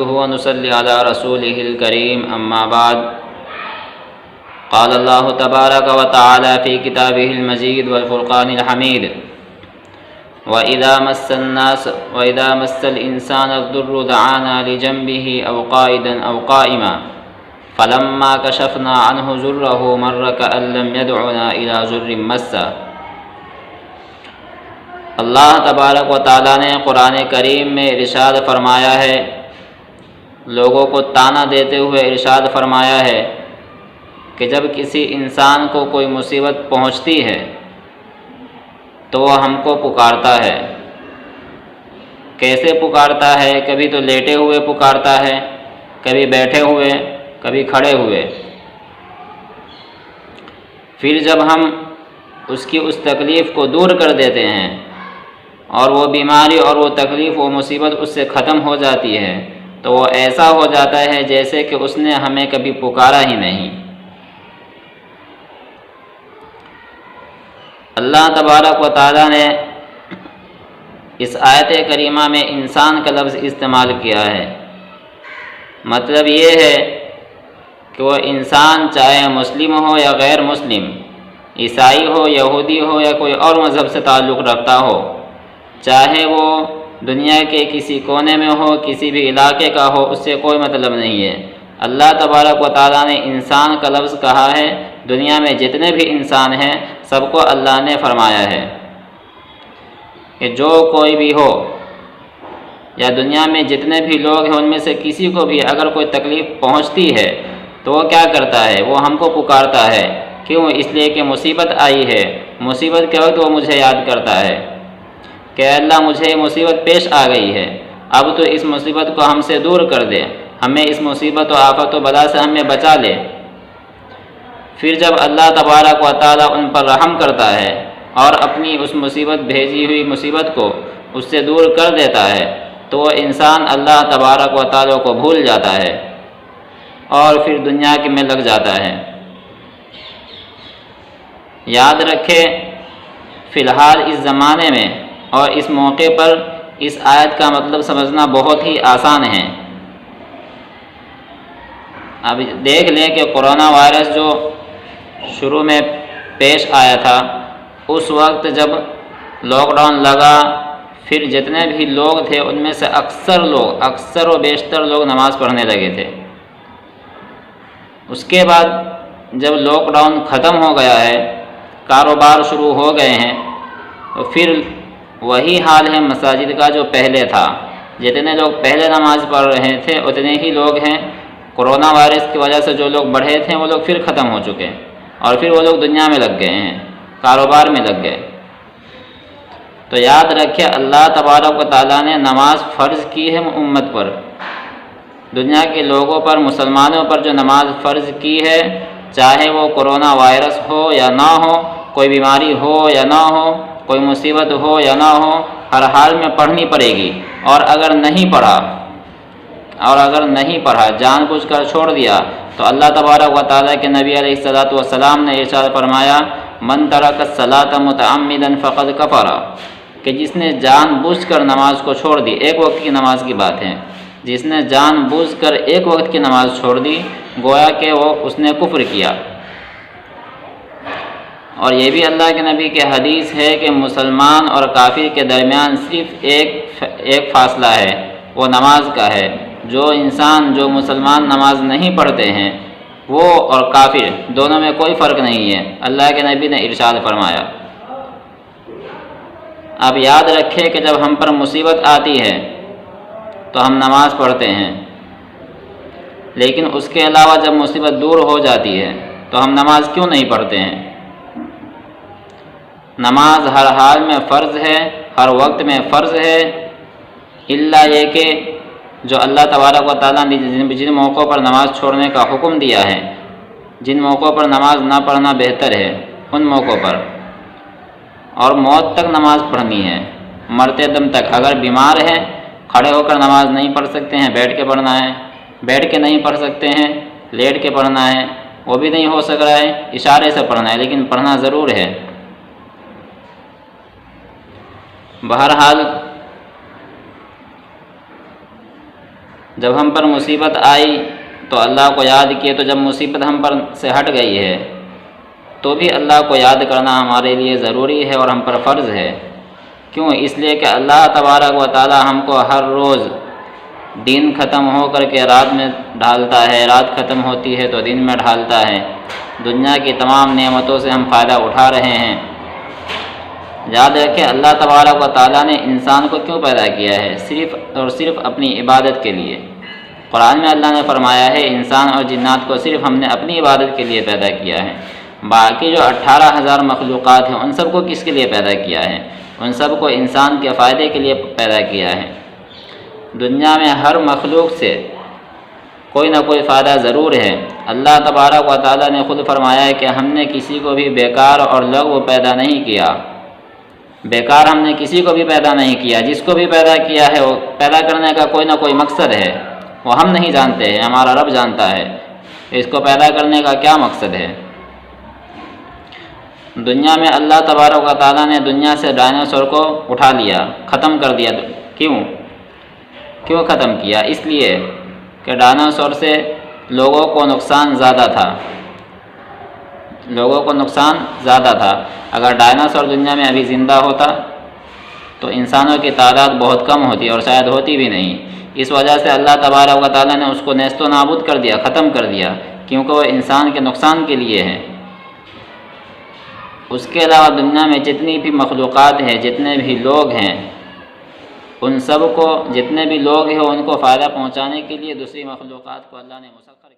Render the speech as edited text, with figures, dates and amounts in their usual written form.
نحمده ونصلي على رسوله الكريم أما بعد قال الله تبارك وتعالى في كتابه المجيد والفرقان الحميد وإذا مس الإنسان الضر دعانا لجنبه أو قائدا أو قائما فلما كشفنا عنه ضره مر كأن لم يدعنا إلى ضر مسه۔ اللہ تبارک و تعالیٰ نے قرآن کریم میں ارشاد فرمایا ہے، لوگوں کو طعنہ دیتے ہوئے ارشاد فرمایا ہے کہ جب کسی انسان کو کوئی مصیبت پہنچتی ہے تو وہ ہم کو پکارتا ہے۔ کیسے پکارتا ہے؟ کبھی تو لیٹے ہوئے پکارتا ہے، کبھی بیٹھے ہوئے، کبھی کھڑے ہوئے۔ پھر جب ہم اس کی اس تکلیف کو دور کر دیتے ہیں اور وہ بیماری اور وہ تکلیف، وہ مصیبت اس سے ختم ہو جاتی ہے تو وہ ایسا ہو جاتا ہے جیسے کہ اس نے ہمیں کبھی پکارا ہی نہیں۔ اللہ تبارک و تعالیٰ نے اس آیت کریمہ میں انسان کا لفظ استعمال کیا ہے۔ مطلب یہ ہے کہ وہ انسان چاہے مسلم ہو یا غیر مسلم، عیسائی ہو، یہودی ہو یا کوئی اور مذہب سے تعلق رکھتا ہو، چاہے وہ دنیا کے کسی کونے میں ہو، کسی بھی علاقے کا ہو، اس سے کوئی مطلب نہیں ہے۔ اللہ تبارک و تعالیٰ نے انسان کا لفظ کہا ہے، دنیا میں جتنے بھی انسان ہیں سب کو اللہ نے فرمایا ہے کہ جو کوئی بھی ہو یا دنیا میں جتنے بھی لوگ ہیں ان میں سے کسی کو بھی اگر کوئی تکلیف پہنچتی ہے تو وہ کیا کرتا ہے؟ وہ ہم کو پکارتا ہے۔ کیوں؟ اس لیے کہ مصیبت آئی ہے، مصیبت کے وقت وہ مجھے یاد کرتا ہے کہ اللہ مجھے یہ مصیبت پیش آ گئی ہے، اب تو اس مصیبت کو ہم سے دور کر دے، ہمیں اس مصیبت و آفت و بلا سے ہمیں بچا لے۔ پھر جب اللہ تبارک و تعالیٰ ان پر رحم کرتا ہے اور اپنی اس مصیبت بھیجی ہوئی مصیبت کو اس سے دور کر دیتا ہے تو وہ انسان اللہ تبارک و تعالیٰ کو بھول جاتا ہے اور پھر دنیا کے میں لگ جاتا ہے۔ یاد رکھے، فی الحال اس زمانے میں اور اس موقع پر اس آیت کا مطلب سمجھنا بہت ہی آسان ہے۔ اب دیکھ لیں کہ کرونا وائرس جو شروع میں پیش آیا تھا، اس وقت جب لاک ڈاؤن لگا، پھر جتنے بھی لوگ تھے ان میں سے اکثر و بیشتر لوگ نماز پڑھنے لگے تھے۔ اس کے بعد جب لاک ڈاؤن ختم ہو گیا ہے، کاروبار شروع ہو گئے ہیں، تو پھر وہی حال ہے مساجد کا جو پہلے تھا۔ جتنے لوگ پہلے نماز پڑھ رہے تھے اتنے ہی لوگ ہیں، کرونا وائرس کی وجہ سے جو لوگ بڑھے تھے وہ لوگ پھر ختم ہو چکے اور پھر وہ لوگ دنیا میں لگ گئے ہیں، کاروبار میں لگ گئے۔ تو یاد رکھے، اللہ تبارک و تعالیٰ نے نماز فرض کی ہے امت پر، دنیا کے لوگوں پر، مسلمانوں پر جو نماز فرض کی ہے، چاہے وہ کرونا وائرس ہو یا نہ ہو، کوئی بیماری ہو یا نہ ہو، کوئی مصیبت ہو یا نہ ہو، ہر حال میں پڑھنی پڑے گی۔ اور اگر نہیں پڑھا جان بوجھ کر چھوڑ دیا تو اللہ تبارک و تعالیٰ کے نبی علیہ الصلوۃ والسلام نے ارشاد فرمایا، من ترک الصلاۃ متعمدا فقد کفر، کہ جس نے جان بوجھ کر نماز کو چھوڑ دی، ایک وقت کی نماز کی بات ہے، جس نے جان بوجھ کر ایک وقت کی نماز چھوڑ دی گویا کہ اس نے کفر کیا۔ اور یہ بھی اللہ کے نبی کے حدیث ہے کہ مسلمان اور کافر کے درمیان صرف ایک فاصلہ ہے، وہ نماز کا ہے۔ جو مسلمان نماز نہیں پڑھتے ہیں وہ اور کافر دونوں میں کوئی فرق نہیں ہے، اللہ کے نبی نے ارشاد فرمایا۔ اب یاد رکھے کہ جب ہم پر مصیبت آتی ہے تو ہم نماز پڑھتے ہیں، لیکن اس کے علاوہ جب مصیبت دور ہو جاتی ہے تو ہم نماز کیوں نہیں پڑھتے ہیں؟ نماز ہر حال میں فرض ہے، ہر وقت میں فرض ہے، الا یہ کہ جو اللہ تبارک و تعالیٰ نے جن موقعوں پر نماز چھوڑنے کا حکم دیا ہے، جن موقعوں پر نماز نہ پڑھنا بہتر ہے ان موقعوں پر، اور موت تک نماز پڑھنی ہے، مرتے دم تک۔ اگر بیمار ہیں، کھڑے ہو کر نماز نہیں پڑھ سکتے ہیں، بیٹھ کے پڑھنا ہے، بیٹھ کے نہیں پڑھ سکتے ہیں، لیٹ کے پڑھنا ہے، وہ بھی نہیں ہو سک رہا ہے، اشارے سے پڑھنا ہے، لیکن پڑھنا ضرور ہے۔ بہرحال جب ہم پر مصیبت آئی تو اللہ کو یاد کیے، تو جب مصیبت ہم پر سے ہٹ گئی ہے تو بھی اللہ کو یاد کرنا ہمارے لیے ضروری ہے اور ہم پر فرض ہے۔ کیوں؟ اس لیے کہ اللہ تبارک و تعالی ہم کو ہر روز دن ختم ہو کر کے رات میں ڈھالتا ہے، رات ختم ہوتی ہے تو دن میں ڈھالتا ہے۔ دنیا کی تمام نعمتوں سے ہم فائدہ اٹھا رہے ہیں۔ یاد رکھیں اللہ تبارک و تعالیٰ نے انسان کو کیوں پیدا کیا ہے؟ صرف اور صرف اپنی عبادت کے لیے۔ قرآن میں اللہ نے فرمایا ہے انسان اور جنات کو صرف ہم نے اپنی عبادت کے لیے پیدا کیا ہے۔ باقی جو 18,000 مخلوقات ہیں ان سب کو کس کے لیے پیدا کیا ہے؟ ان سب کو انسان کے فائدے کے لیے پیدا کیا ہے۔ دنیا میں ہر مخلوق سے کوئی نہ کوئی فائدہ ضرور ہے۔ اللہ تبارک و تعالیٰ نے خود فرمایا ہے کہ ہم نے کسی کو بھی بیکار اور لغو پیدا نہیں کیا۔ بیکار ہم نے کسی کو بھی پیدا نہیں کیا، جس کو بھی پیدا کیا ہے وہ پیدا کرنے کا کوئی نہ کوئی مقصد ہے، وہ ہم نہیں جانتے ہیں، ہمارا رب جانتا ہے اس کو پیدا کرنے کا کیا مقصد ہے۔ دنیا میں اللہ تبارک و تعالیٰ نے دنیا سے ڈائناسور کو اٹھا لیا، ختم کر دیا۔ کیوں ختم کیا؟ اس لیے کہ ڈائناسور سے لوگوں کو نقصان زیادہ تھا۔ اگر ڈائناسور دنیا میں ابھی زندہ ہوتا تو انسانوں کی تعداد بہت کم ہوتی اور شاید ہوتی بھی نہیں۔ اس وجہ سے اللہ تبارک و تعالیٰ نے اس کو نیست و نابود کر دیا، ختم کر دیا، کیونکہ وہ انسان کے نقصان کے لیے ہے۔ اس کے علاوہ دنیا میں جتنی بھی مخلوقات ہیں، جتنے بھی لوگ ہیں، ان سب کو، جتنے بھی لوگ ہیں ان کو فائدہ پہنچانے کے لیے دوسری مخلوقات کو اللہ نے مسخر